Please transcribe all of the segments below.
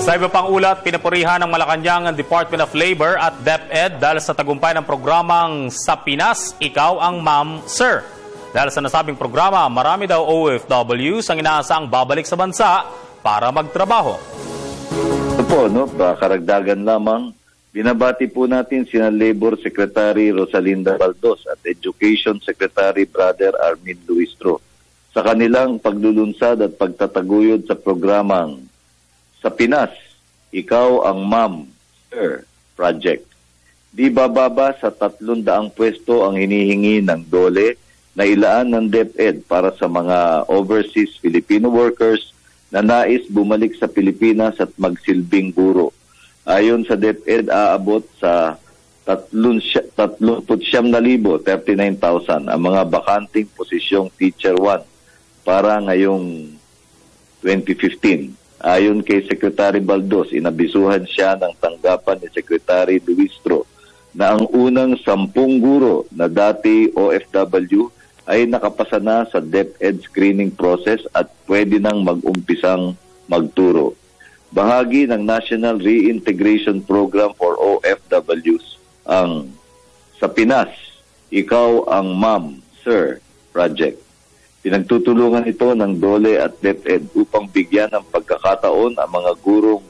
Sa iba pang ulat, pinapurihan ng Malacanang ang Department of Labor at DepEd dahil sa tagumpay ng programang Sa Pinas, Ikaw ang Ma'am, Sir. Dahil sa nasabing programa, marami daw OFWs ang inaasang babalik sa bansa para magtrabaho. Ito po, karagdagan lamang, binabati po natin sina Labor Secretary Rosalinda Baldos at Education Secretary Brother Armin Luistro sa kanilang paglulunsad at pagtataguyod sa programang Sa Pinas, Ikaw ang Ma'am, Sir Project. Di bababa sa 300 pwesto ang hinihingi ng DOLE na ilaan ng DepEd para sa mga overseas Filipino workers na nais bumalik sa Pilipinas at magsilbing guro. Ayon sa DepEd, aabot sa 39,000 ang mga bakanting posisyong Teacher 1 para ngayong 2015. Ayon kay Secretary Baldos, inabisuhan siya ng tanggapan ni Secretary Luistro na ang unang 10 guro na dati OFW ay nakapasa na sa DepEd screening process at pwede nang mag-umpisang magturo. Bahagi ng National Reintegration Program for OFWs ang Sa Pinas, Ikaw ang Ma'am, Sir Project. Pinagtutulungan ito ng DOLE at DepEd upang bigyan ng pagkakataon ang mga gurong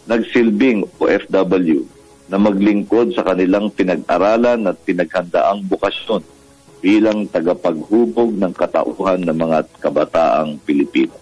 nagsilbing OFW na maglingkod sa kanilang pinag-aralan at pinaghandaang bukasyon bilang tagapaghubog ng katauhan ng mga kabataang Pilipino.